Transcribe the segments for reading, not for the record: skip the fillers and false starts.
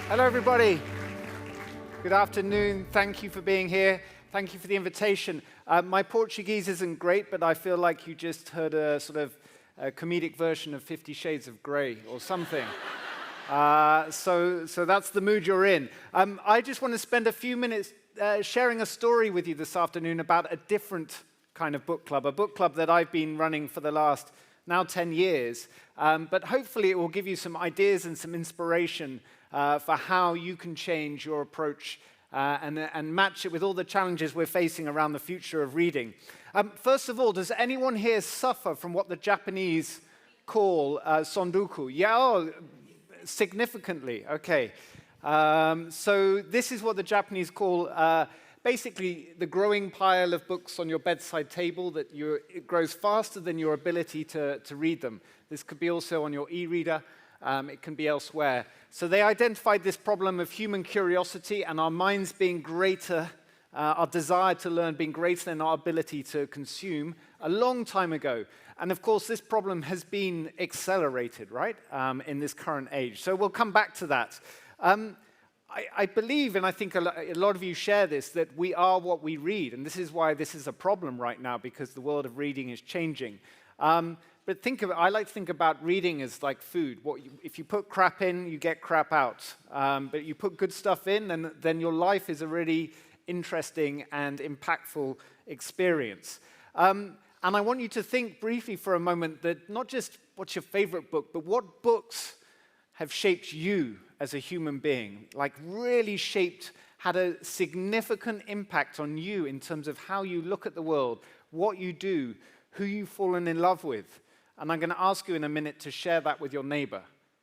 Hello, everybody. Good afternoon. Thank you for being here. Thank you for the invitation. My Portuguese isn't great, but I feel like you just heard a sort of a comedic version of 50 Shades of Grey or something. So that's the mood you're in. I just want to spend a few minutes sharing a story with you this afternoon about a different kind of book club, a book club that I've been running for the last now 10 years. But hopefully it will give you some ideas and some inspiration for how you can change your approach and match it with all the challenges we're facing around the future of reading. First of all, does anyone here suffer from what the Japanese call sonduku? Yeah, oh, significantly, okay. So this is what the Japanese call basically the growing pile of books on your bedside table that it grows faster than your ability to read them. This could be also on your e-reader. It can be elsewhere. So they identified this problem of human curiosity and our minds being greater, our desire to learn being greater than our ability to consume a long time ago. And of course, this problem has been accelerated, right, in this current age. So we'll come back to that. I believe, and I think a lot of you share this, that we are what we read. And this is why this is a problem right now, because the world of reading is changing. But I like to think about reading as like food. If you put crap in, you get crap out. But you put good stuff in, then your life is a really interesting and impactful experience. And I want you to think briefly for a moment that not just what's your favorite book, but what books have shaped you as a human being, like really had a significant impact on you in terms of how you look at the world, what you do, who you've fallen in love with. And I'm going to ask you in a minute to share that with your neighbor,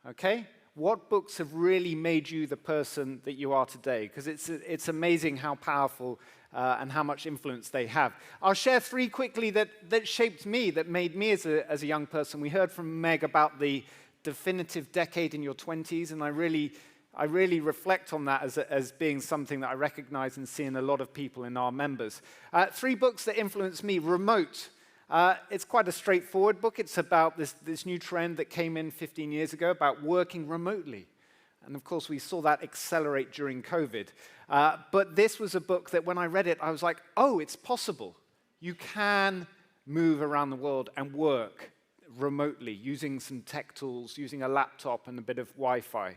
okay? What books have really made you the person that you are today? Because it's amazing how powerful and how much influence they have. I'll share three quickly that shaped me, that made me as a young person. We heard from Meg about the definitive decade in your 20s, and I really reflect on that as being something that I recognize and see in a lot of people in our members. Three books that influenced me. Remote. It's quite a straightforward book. It's about this new trend that came in 15 years ago about working remotely. And of course, we saw that accelerate during COVID. But this was a book that when I read it, I was like, oh, it's possible. You can move around the world and work remotely using some tech tools, using a laptop and a bit of Wi-Fi.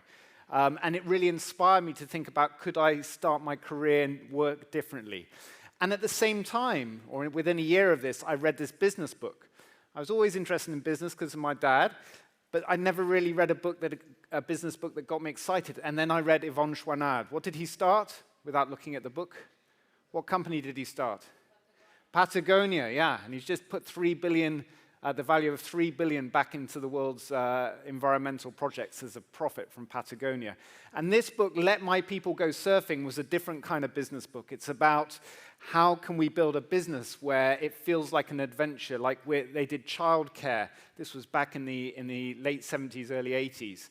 And it really inspired me to think about, could I start my career and work differently? And at the same time, or within a year of this, I read this business book. I was always interested in business because of my dad, but I never really read a business book that got me excited. And then I read Yvon Chouinard. What did he start without looking at the book? What company did he start? Patagonia, yeah. And he's just put the value of $3 billion back into the world's environmental projects as a profit from Patagonia. And this book, Let My People Go Surfing, was a different kind of business book. It's about how can we build a business where it feels like an adventure, like they did childcare. This was back in the late 70s, early 80s.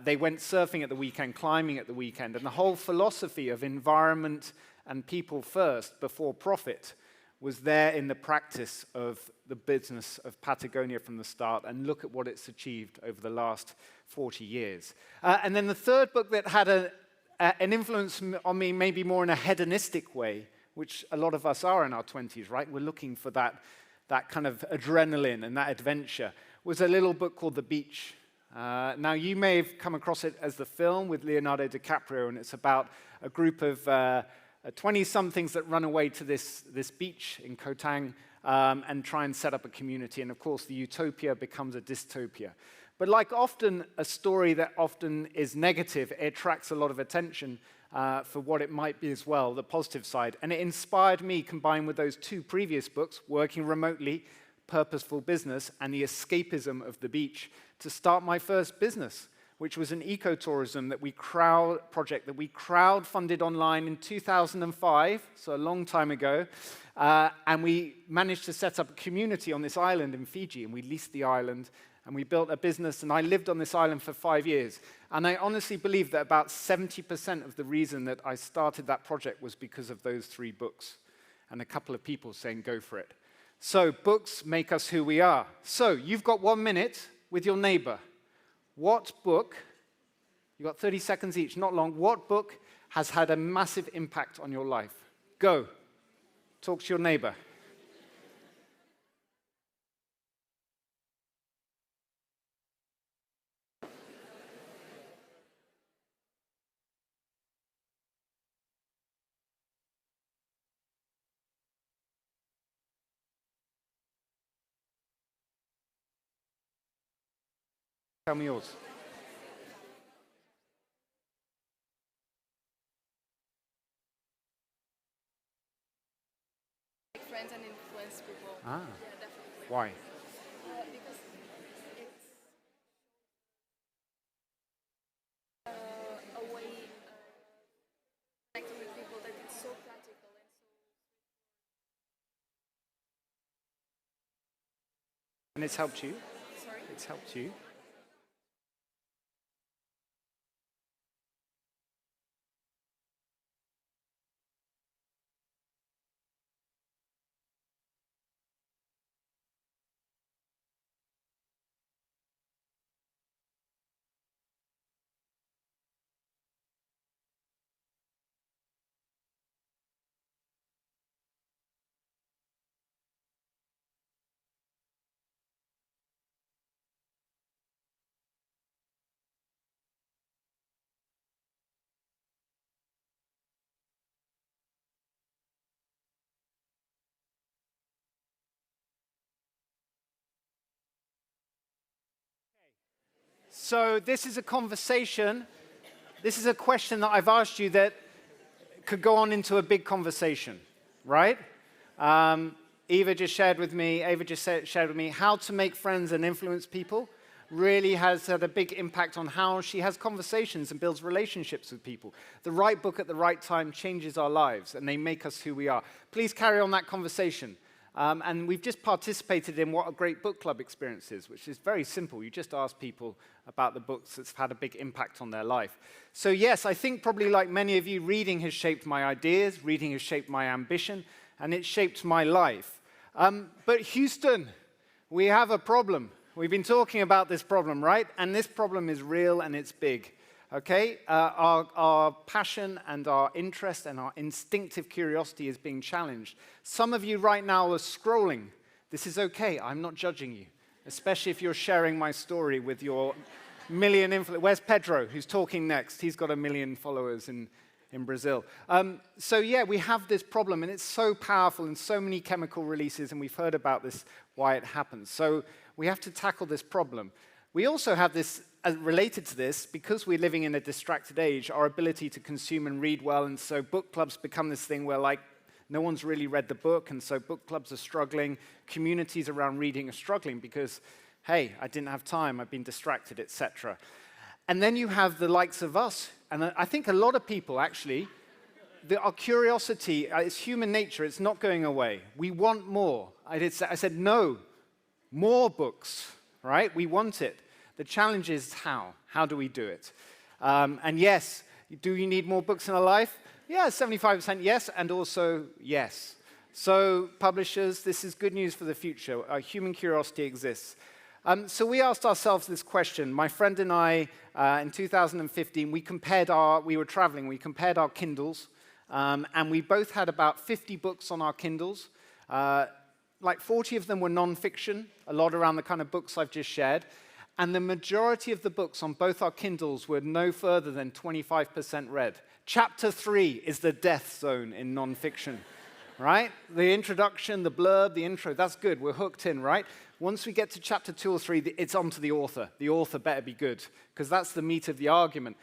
They went surfing at the weekend, climbing at the weekend, and the whole philosophy of environment and people first before profit was there in the practice of the business of Patagonia from the start, and look at what it's achieved over the last 40 years. And then the third book that had an influence on me, maybe more in a hedonistic way, which a lot of us are in our 20s, right? We're looking for that kind of adrenaline and that adventure, was a little book called The Beach. Now, you may have come across it as the film with Leonardo DiCaprio, and it's about a group of 20-somethings that run away to this beach in Koh Tang and try and set up a community. And of course, the utopia becomes a dystopia. But like often, a story that often is negative, it attracts a lot of attention for what it might be as well, the positive side. And it inspired me, combined with those two previous books, Working Remotely, Purposeful Business, and The Escapism of the Beach, to start my first business, which was an ecotourism project that we crowdfunded online in 2005, so a long time ago, and we managed to set up a community on this island in Fiji, and we leased the island, and we built a business, and I lived on this island for 5 years. And I honestly believe that about 70% of the reason that I started that project was because of those three books, and a couple of people saying, go for it. So books make us who we are. So you've got 1 minute with your neighbor. What book You've got 30 seconds each, not long. What book has had a massive impact on your life? Go. Talk to your neighbor. Tell me yours. Make friends and influence people. Ah, Yeah, definitely. why? Because it's a way connecting with people that it's so practical and so. And it's helped you? Sorry? It's helped you? So this is a conversation, this is a question that I've asked you that could go on into a big conversation, right? Ava just shared with me how to make friends and influence people really has had a big impact on how she has conversations and builds relationships with people. The right book at the right time changes our lives, and they make us who we are. Please carry on that conversation. And we've just participated in what a great book club experience is, which is very simple. You just ask people about the books that's had a big impact on their life. So yes, I think probably like many of you, reading has shaped my ideas, reading has shaped my ambition, and it's shaped my life. But Houston, we have a problem. We've been talking about this problem, right? And this problem is real and it's big. Okay, our passion and our interest and our instinctive curiosity is being challenged. Some of you right now are scrolling. This is okay, I'm not judging you, especially if you're sharing my story with your million influencers. Where's Pedro, who's talking next? He's got 1 million followers in Brazil. So yeah, we have this problem, and it's so powerful and so many chemical releases, and we've heard about this, why it happens. So we have to tackle this problem. We also have this, related to this, because we're living in a distracted age, our ability to consume and read well, and so book clubs become this thing where, like, no one's really read the book, and so book clubs are struggling, communities around reading are struggling because, hey, I didn't have time, I've been distracted, etc. And then you have the likes of us, and I think a lot of people, actually, our curiosity, it's human nature, it's not going away. We want more. I said, no, more books, right? We want it. The challenge is how. How do we do it? And yes, do you need more books in our life? Yeah, 75% yes, and also yes. So publishers, this is good news for the future. Human curiosity exists. So we asked ourselves this question. My friend and I, in 2015, we were traveling, we compared our Kindles, and we both had about 50 books on our Kindles. Like 40 of them were non-fiction, a lot around the kind of books I've just shared. And the majority of the books on both our Kindles were no further than 25% read. Chapter 3 is the death zone in non-fiction, right? The introduction, the blurb, the intro, that's good. We're hooked in, right? Once we get to chapter 2 or 3, it's on to the author. The author better be good, because that's the meat of the argument.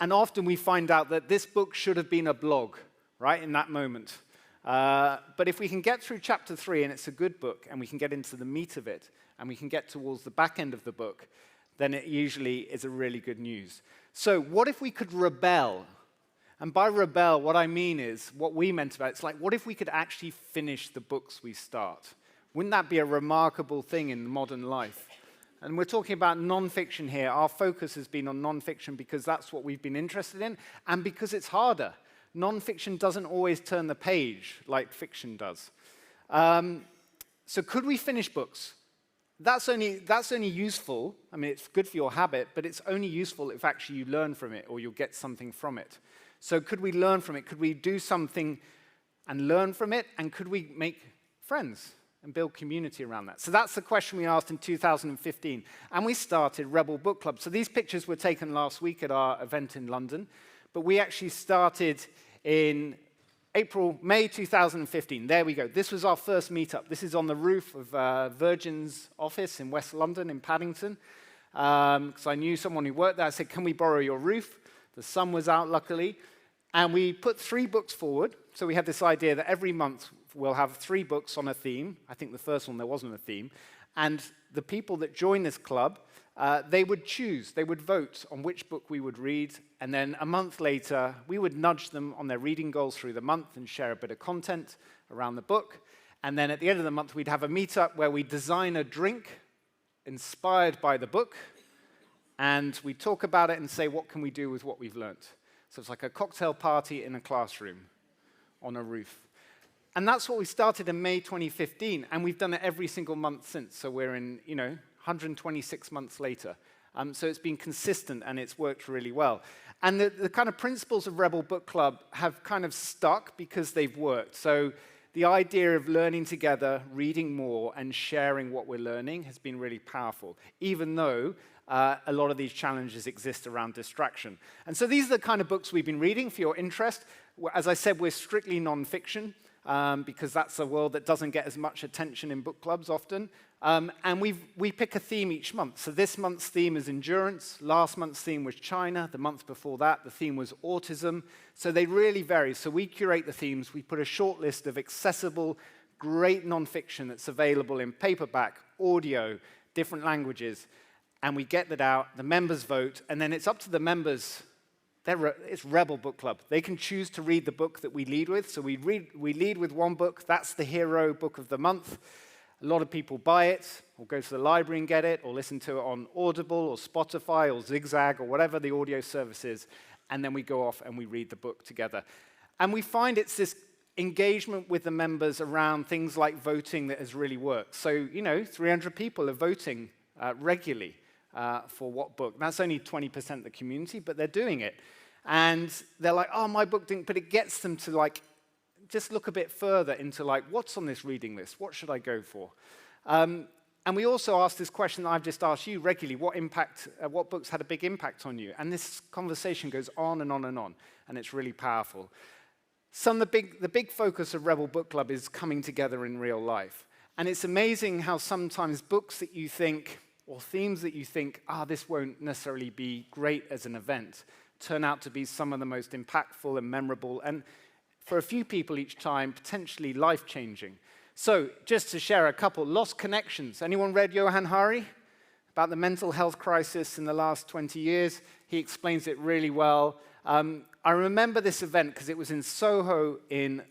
And often we find out that this book should have been a blog, right, in that moment. But if we can get through chapter 3 and it's a good book, and we can get into the meat of it, and we can get towards the back end of the book, then it usually is a really good news. So what if we could rebel? And by rebel, what I mean is, what we meant about it, it's like, what if we could actually finish the books we start? Wouldn't that be a remarkable thing in modern life? And we're talking about non-fiction here. Our focus has been on non-fiction because that's what we've been interested in, and because it's harder. Non-fiction doesn't always turn the page like fiction does. So could we finish books? that's only useful. I mean, it's good for your habit, but it's only useful if actually you learn from it or you'll get something from it. So could we learn from it? Could we do something and learn from it? And could we make friends and build community around that? So that's the question we asked in 2015. And we started Rebel Book Club. So these pictures were taken last week at our event in London. But we actually started in May 2015. There we go. This was our first meetup. This is on the roof of Virgin's office in West London, in Paddington. Because I knew someone who worked there. I said, can we borrow your roof? The sun was out, luckily. And we put 3 books forward. So we had this idea that every month we'll have 3 books on a theme. I think the first one, there wasn't a theme. And the people that join this club, they would choose, they would vote on which book we would read, and then a month later, we would nudge them on their reading goals through the month and share a bit of content around the book. And then at the end of the month, we'd have a meetup where we design a drink inspired by the book, and we talk about it and say, what can we do with what we've learnt? So it's like a cocktail party in a classroom on a roof. And that's what we started in May 2015, and we've done it every single month since. So we're in, 126 months later. So it's been consistent, and it's worked really well. And the kind of principles of Rebel Book Club have kind of stuck because they've worked. So the idea of learning together, reading more, and sharing what we're learning has been really powerful, even though a lot of these challenges exist around distraction. And so these are the kind of books we've been reading for your interest. As I said, we're strictly non-fiction. Because that's a world that doesn't get as much attention in book clubs often. And we pick a theme each month. So this month's theme is endurance. Last month's theme was China. The month before that, the theme was autism. So they really vary. So we curate the themes. We put a short list of accessible, great nonfiction that's available in paperback, audio, different languages. And we get that out. The members vote. And then it's up to the members. It's Rebel Book Club. They can choose to read the book that we lead with. So we lead with one book. That's the hero book of the month. A lot of people buy it, or go to the library and get it, or listen to it on Audible, or Spotify, or Zigzag, or whatever the audio service is. And then we go off and we read the book together. And we find it's this engagement with the members around things like voting that has really worked. So, 300 people are voting regularly for what book. That's only 20% of the community, but they're doing it. And they're like, oh, my book didn't, but it gets them to just look a bit further into what's on this reading list? What should I go for? And we also ask this question that I've just asked you regularly, what books had a big impact on you? And this conversation goes on and on and on, and it's really powerful. The big focus of Rebel Book Club is coming together in real life. And it's amazing how sometimes books that you think, or themes that you think, this won't necessarily be great as an event, turn out to be some of the most impactful and memorable, and for a few people each time, potentially life-changing. So, just to share a couple, Lost Connections. Anyone read Johann Hari? About the mental health crisis in the last 20 years. He explains it really well. I remember this event because it was in Soho in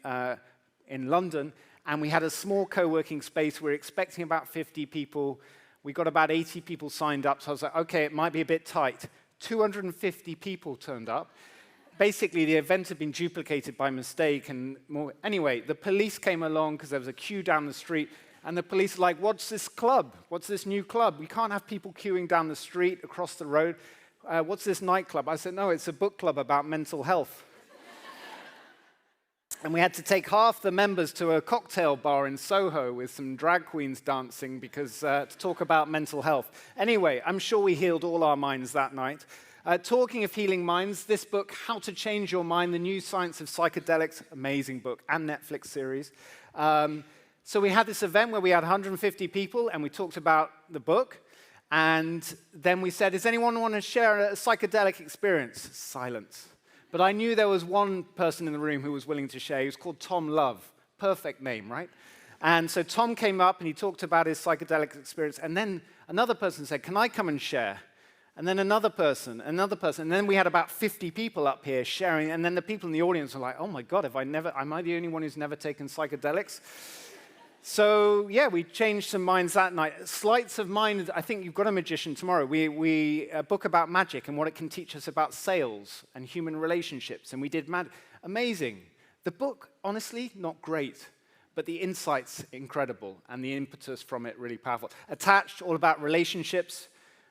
London, and we had a small co-working space. We were expecting about 50 people. We got about 80 people signed up, so I was like, okay, it might be a bit tight. 250 people turned up. Basically, the event had been duplicated by mistake, and more. Anyway, the police came along because there was a queue down the street, and the police were like, what's this club? What's this new club? We can't have people queuing down the street, across the road. What's this nightclub? I said, no, it's a book club about mental health. And we had to take half the members to a cocktail bar in Soho with some drag queens dancing because to talk about mental health. Anyway, I'm sure we healed all our minds that night. Talking of healing minds, this book, How to Change Your Mind, The New Science of Psychedelics, amazing book, and Netflix series. So we had this event where we had 150 people, and we talked about the book. And then we said, does anyone want to share a psychedelic experience? Silence. But I knew there was one person in the room who was willing to share. He was called Tom Love. Perfect name, right? And so Tom came up, and he talked about his psychedelic experience. And then another person said, can I come and share? And then another person. And then we had about 50 people up here sharing. And then the people in the audience were like, oh my God, am I the only one who's never taken psychedelics? So yeah, we changed some minds that night. Sleights of mind, I think you've got a magician tomorrow. We a book about magic and what it can teach us about sales and human relationships. And we did amazing. The book, honestly, not great. but the insight's incredible, and the impetus from it really powerful. Attached, all about relationships.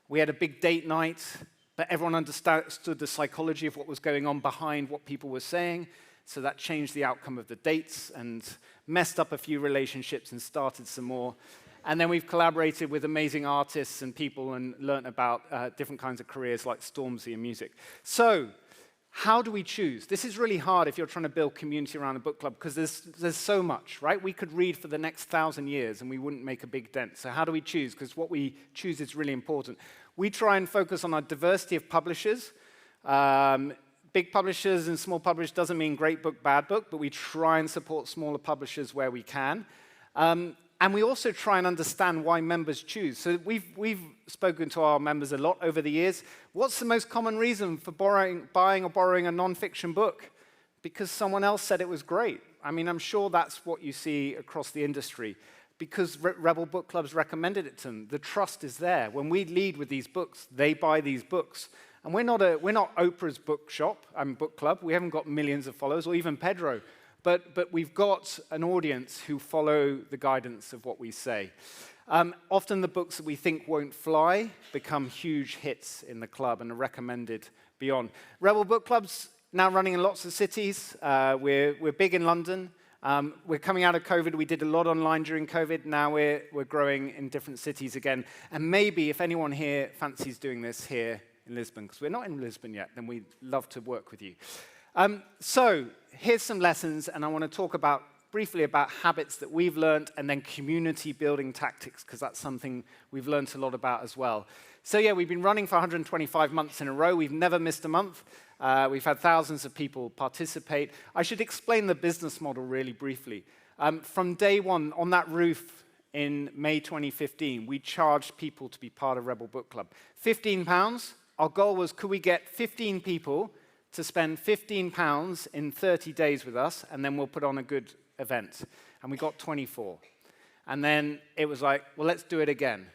We had a big date night, but everyone understood the psychology of what was going on behind what people were saying, so that changed the outcome of the dates and messed up a few relationships and started some more. And then we've collaborated with amazing artists and people and learnt about different kinds of careers like Stormzy and music. So, how do we choose? This is really hard if you're trying to build community around a book club, because there's so much, right? We could read for the next 1,000 years and we wouldn't make a big dent. So how do we choose? Because what we choose is really important. We try and focus on our diversity of publishers. Big publishers and small publishers doesn't mean great book, bad book, but we try and support smaller publishers where we can. And we also try and understand why members choose. So we've spoken to our members a lot over the years. What's the most common reason for buying or borrowing a non-fiction book? Because someone else said it was great. I mean, I'm sure that's what you see across the industry. Because Rebel Book Clubs recommended it to them. The trust is there. When we lead with these books, they buy these books. And we're not Oprah's book club. We haven't got millions of followers, or even Pedro. But we've got an audience who follow the guidance of what we say. Often the books that we think won't fly become huge hits in the club and are recommended beyond. Rebel Book Club's now running in lots of cities. We're big in London. We're coming out of COVID. We did a lot online during COVID. Now we're growing in different cities again. And maybe if anyone here fancies doing this here in Lisbon, because we're not in Lisbon yet, then we'd love to work with you. So here's some lessons, and I want to talk briefly about habits that we've learned, and then community building tactics, because that's something we've learned a lot about as well. So yeah, we've been running for 125 months in a row. We've never missed a month. We've had thousands of people participate. I should explain the business model really briefly. From day one, on that roof in May 2015, we charged people to be part of Rebel Book Club. £15. Our goal was, could we get 15 people to spend £15 in 30 days with us, and then we'll put on a good event. And we got 24. And then it was like, well, let's do it again.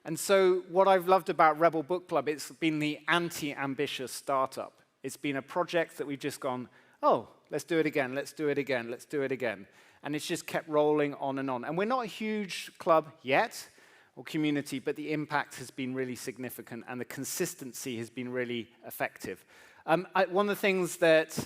And so what I've loved about Rebel Book Club, it's been the anti-ambitious startup. It's been a project that we've just gone, oh, let's do it again, let's do it again, let's do it again. And it's just kept rolling on and on. And we're not a huge club yet, or community, but the impact has been really significant, and the consistency has been really effective. One of the things that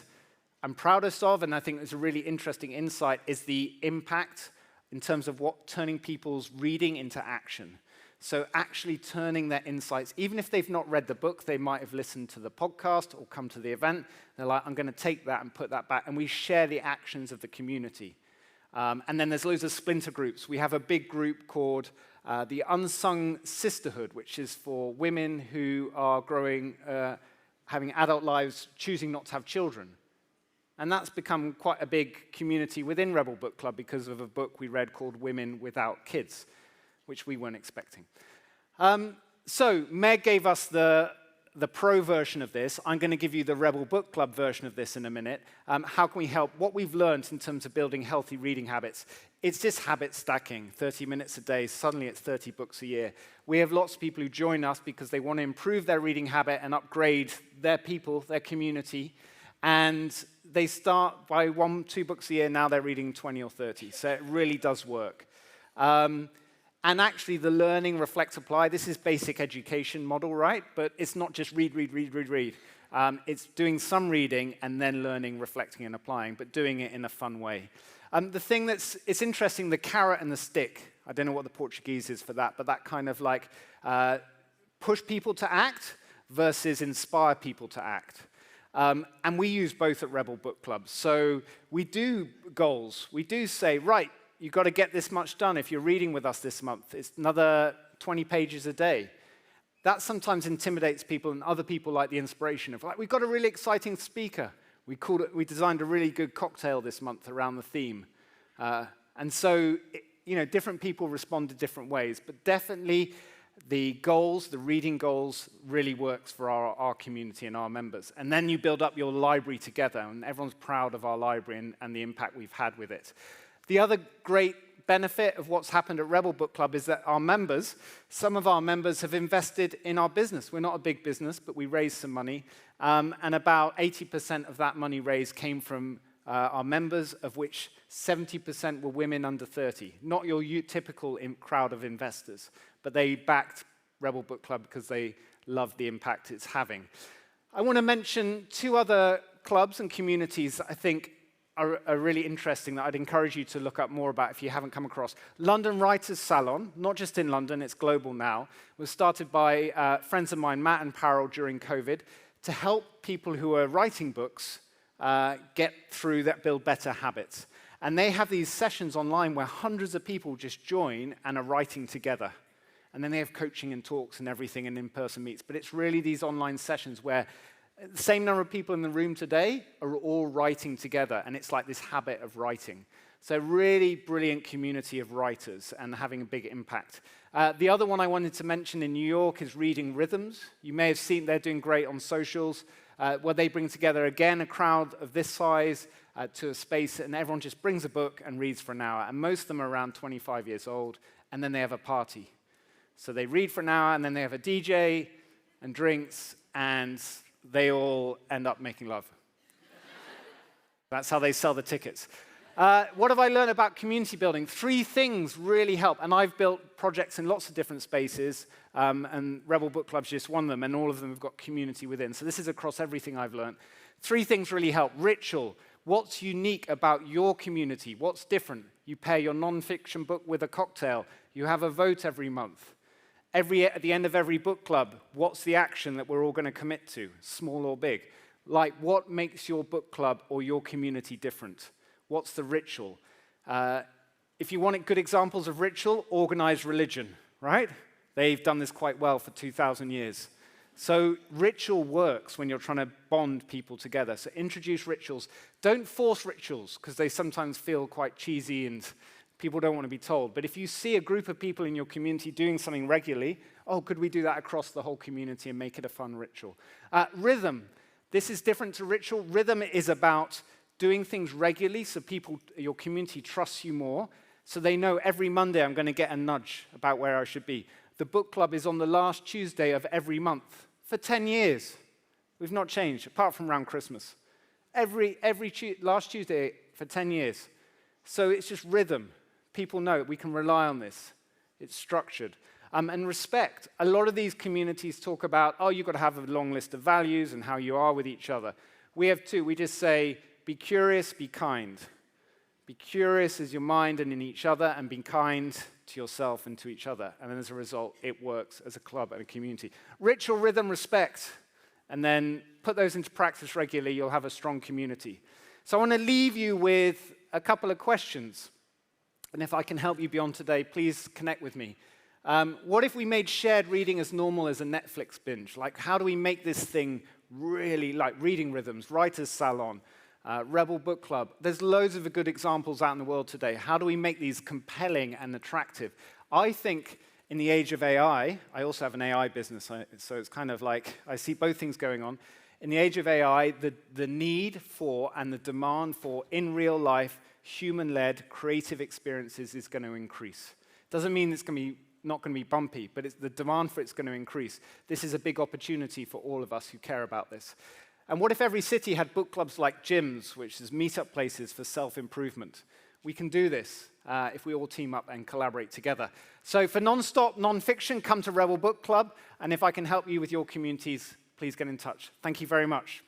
I'm proudest of, and I think is a really interesting insight, is the impact in terms of turning people's reading into action. So actually turning their insights, even if they've not read the book, they might have listened to the podcast or come to the event. They're like, I'm going to take that and put that back, and we share the actions of the community. And then there's loads of splinter groups. We have a big group called the Unsung Sisterhood, which is for women who are growing, having adult lives, choosing not to have children. And that's become quite a big community within Rebel Book Club because of a book we read called Women Without Kids, which we weren't expecting. So Meg gave us the pro version of this. I'm going to give you the Rebel Book Club version of this in a minute. How can we help? What we've learned in terms of building healthy reading habits, it's just habit stacking, 30 minutes a day. Suddenly it's 30 books a year. We have lots of people who join us because they want to improve their reading habit and upgrade their people, their community. And they start by 1-2 books a year. Now they're reading 20 or 30. So it really does work. And actually, the learning, reflect, apply, this is basic education model, right? But it's not just read. It's doing some reading and then learning, reflecting, and applying, but doing it in a fun way. The thing it's interesting, the carrot and the stick, I don't know what the Portuguese is for that, but that kind of like push people to act versus inspire people to act. And we use both at Rebel Book Club. So we do goals. We do say, right, you've got to get this much done if you're reading with us this month. It's another 20 pages a day. That sometimes intimidates people, and other people like the inspiration of, like, we've got a really exciting speaker. We designed a really good cocktail this month around the theme. And so, different people respond to different ways. But definitely the goals, the reading goals, really works for our community and our members. And then you build up your library together, and everyone's proud of our library and the impact we've had with it. The other great benefit of what's happened at Rebel Book Club is that some of our members have invested in our business. We're not a big business, but we raised some money. And about 80% of that money raised came from are members, of which 70% were women under 30. Not your typical crowd of investors, but they backed Rebel Book Club because they love the impact it's having. I want to mention two other clubs and communities that I think are really interesting that I'd encourage you to look up more about if you haven't come across. London Writers Salon, not just in London, it's global now, was started by friends of mine, Matt and Parol, during COVID, to help people who are writing books get through that, build better habits. And they have these sessions online where hundreds of people just join and are writing together. And then they have coaching and talks and everything and in-person meets. But it's really these online sessions where the same number of people in the room today are all writing together. And it's like this habit of writing. So really brilliant community of writers and having a big impact. The other one I wanted to mention in New York is Reading Rhythms. You may have seen they're doing great on socials, where they bring together, again, a crowd of this size to a space, and everyone just brings a book and reads for an hour. And most of them are around 25 years old, and then they have a party. So they read for an hour, and then they have a DJ and drinks, and they all end up making love. That's how they sell the tickets. What have I learned about community building? 3 things really help, and I've built projects in lots of different spaces, and Rebel Book Club's just one of them, and all of them have got community within. So this is across everything I've learned. 3 things really help. Ritual. What's unique about your community? What's different? You pair your non-fiction book with a cocktail. You have a vote every month. At the end of every book club, what's the action that we're all going to commit to, small or big? Like, what makes your book club or your community different? What's the ritual? If you want good examples of ritual, organized religion, right? They've done this quite well for 2,000 years. So ritual works when you're trying to bond people together. So introduce rituals. Don't force rituals, because they sometimes feel quite cheesy and people don't want to be told. But if you see a group of people in your community doing something regularly, oh, could we do that across the whole community and make it a fun ritual? Rhythm. This is different to ritual. Rhythm is about doing things regularly so people, your community trusts you more, so they know every Monday I'm going to get a nudge about where I should be. The book club is on the last Tuesday of every month for 10 years. We've not changed, apart from around Christmas. Last Tuesday for 10 years. So it's just rhythm. People know we can rely on this. It's structured. And respect. A lot of these communities talk about, oh, you've got to have a long list of values and how you are with each other. We have 2. We just say, be curious, be kind. Be curious as your mind and in each other, and be kind to yourself and to each other. And then as a result, it works as a club and a community. Ritual, rhythm, respect. And then put those into practice regularly, you'll have a strong community. So I want to leave you with a couple of questions. And if I can help you beyond today, please connect with me. What if we made shared reading as normal as a Netflix binge? Like, how do we make this thing really, like Reading Rhythms, Writers Salon, Rebel Book Club? There's loads of good examples out in the world today. How do we make these compelling and attractive? I think in the age of AI, I also have an AI business, so it's kind of like I see both things going on. In the age of AI, the need for and the demand for, in real life, human-led creative experiences is going to increase. Doesn't mean it's not going to be bumpy, but the demand for it's going to increase. This is a big opportunity for all of us who care about this. And what if every city had book clubs like gyms, which is meet-up places for self-improvement? We can do this if we all team up and collaborate together. So for non-stop non-fiction, come to Rebel Book Club. And if I can help you with your communities, please get in touch. Thank you very much.